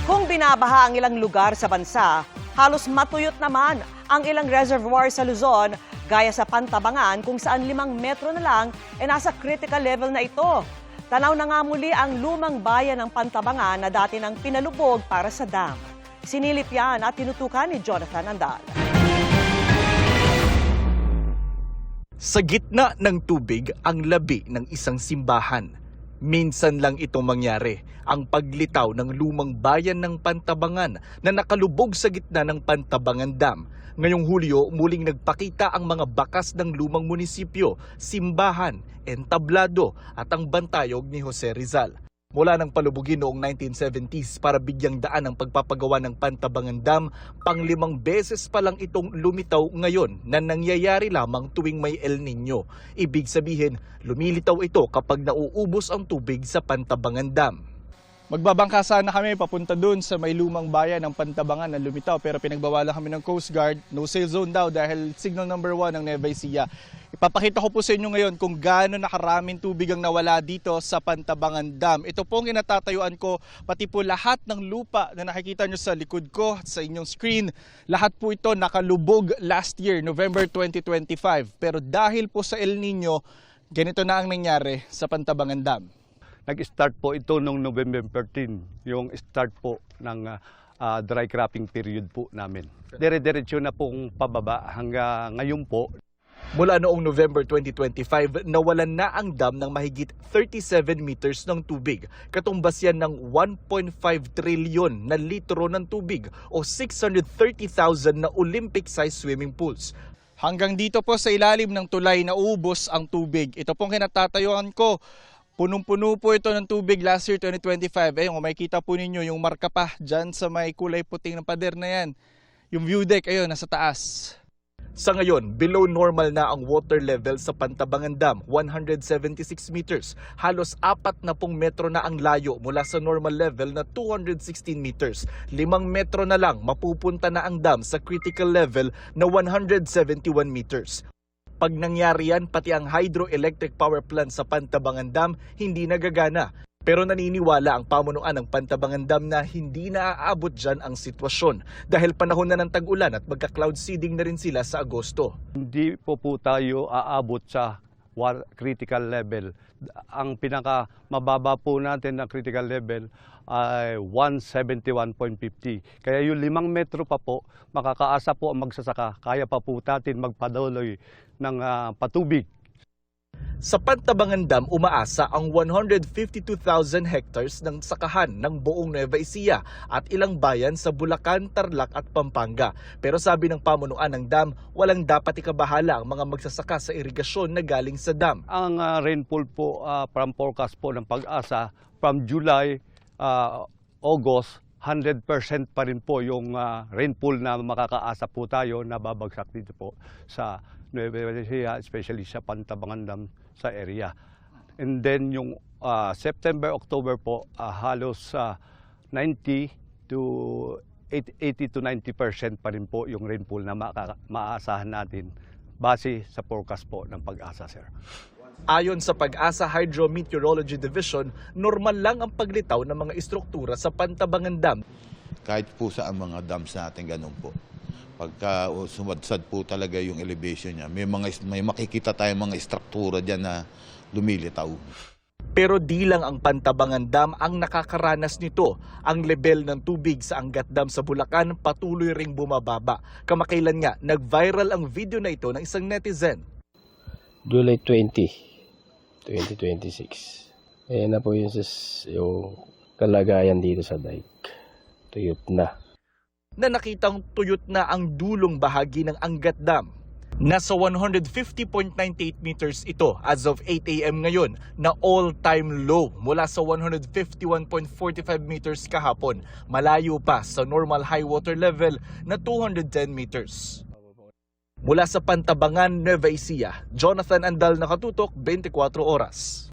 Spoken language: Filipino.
Kung binabaha ang ilang lugar sa bansa, halos matuyot naman ang ilang reservoir sa Luzon, gaya sa Pantabangan kung saan 5 metro na lang nasa critical level na ito. Tanaw na nga muli ang lumang bayan ng Pantabangan na dati nang pinalubog para sa dam. Sinilip yan at tinutukan ni Jonathan Andal. Sa gitna ng tubig ang labi ng isang simbahan. Minsan lang itong mangyari, ang paglitaw ng lumang bayan ng Pantabangan na nakalubog sa gitna ng Pantabangan Dam. Ngayong Hulyo, muling nagpakita ang mga bakas ng lumang munisipyo, simbahan, entablado at ang bantayog ni Jose Rizal. Mula nang palubugin noong 1970s para bigyang daan ang pagpapagawa ng Pantabangan Dam, pang-5 beses pa lang itong lumitaw ngayon na nangyayari lamang tuwing may El Nino. Ibig sabihin, lumilitaw ito kapag nauubos ang tubig sa Pantabangan Dam. Magbabangka sana kami papunta dun sa may lumang bayan ng Pantabangan na lumitaw pero pinagbawalan kami ng Coast Guard, no sail zone daw dahil signal number 1 ng Nueva Ecija. Ipapakita ko po sa inyo ngayon kung gaano nakaraming tubig ang nawala dito sa Pantabangan Dam. Ito po ang kinatatayuan ko, pati po lahat ng lupa na nakikita nyo sa likod ko, sa inyong screen. Lahat po ito nakalubog last year, November 2025. Pero dahil po sa El Nino, ganito na ang nangyari sa Pantabangan Dam. Nag-start po ito noong November 13, yung start po ng dry cropping period po namin. Dire-diretso na pong pababa hanggang ngayon po. Mula noong November 2025, nawalan na ang dam ng mahigit 37 meters ng tubig. Katumbas yan ng 1.5 trilyon na litro ng tubig o 630,000 na Olympic-sized swimming pools. Hanggang dito po sa ilalim ng tulay na ubos ang tubig. Ito pong kinatatayuan ko. Punong-puno po ito ng tubig last year 2025. Ayun, kung makikita po ninyo yung marka pa dyan sa may kulay puting ng pader na yan. Yung view deck, ayun, nasa taas. Sa ngayon, below normal na ang water level sa Pantabangan Dam, 176 meters. Halos 40 metro na ang layo mula sa normal level na 216 meters. 5 metro na lang mapupunta na ang dam sa critical level na 171 meters. Pag nangyari yan, pati ang hydroelectric power plant sa Pantabangan Dam hindi nagagana. Pero naniniwala ang pamunuan ng Pantabangan Dam na hindi na-aabot dyan ang sitwasyon dahil panahon na ng tag-ulan at magka-cloud seeding na rin sila sa Agosto. Hindi po tayo aabot sa critical level. Ang pinaka mababa po natin na critical level ay 171.50. Kaya yung 5 metro pa po, makakaasa po ang magsasaka. Kaya pa po natin magpadaloy ng patubig. Sa Pantabangan Dam, umaasa ang 152,000 hectares ng sakahan ng buong Nueva Ecija at ilang bayan sa Bulacan, Tarlac at Pampanga. Pero sabi ng pamunuan ng dam, walang dapat ikabahala ang mga magsasaka sa irigasyon na galing sa dam. Ang rainfall po from forecast po ng Pag-asa from July, August, 100% pa rin po yung rainfall na makakaasa po tayo na babagsak dito po sa Nueva Ecija, especially sa Pantabangan Dam sa area. And then yung September, October po, halos 80 to 90% pa rin po yung rainfall na maaasahan natin base sa forecast po ng Pag-asa, sir. Ayon sa Pag-asa Hydrometeorology Division, normal lang ang paglitaw ng mga istruktura sa Pantabangan Dam. Kahit po sa mga dams natin, ganun po. Pagka sumadsad po talaga yung elevation niya, may makikita tayong mga istruktura dyan na lumilitaw. Pero di lang ang Pantabangan Dam ang nakakaranas nito. Ang level ng tubig sa Angat Dam sa Bulacan patuloy ring bumababa. Kamakailan nga, nag-viral ang video na ito ng isang netizen. July 20, 2026. Ayan na po yung kalagayan dito sa dike. Tuyot na. Na nakitang tuyot na ang dulong bahagi ng Angat Dam. Nasa 150.98 meters ito as of 8 AM ngayon na all-time low mula sa 151.45 meters kahapon. Malayo pa sa normal high water level na 210 meters. Mula sa Pantabangan, Nueva Ecija, Jonathan Andal, Nakatutok, 24 Oras.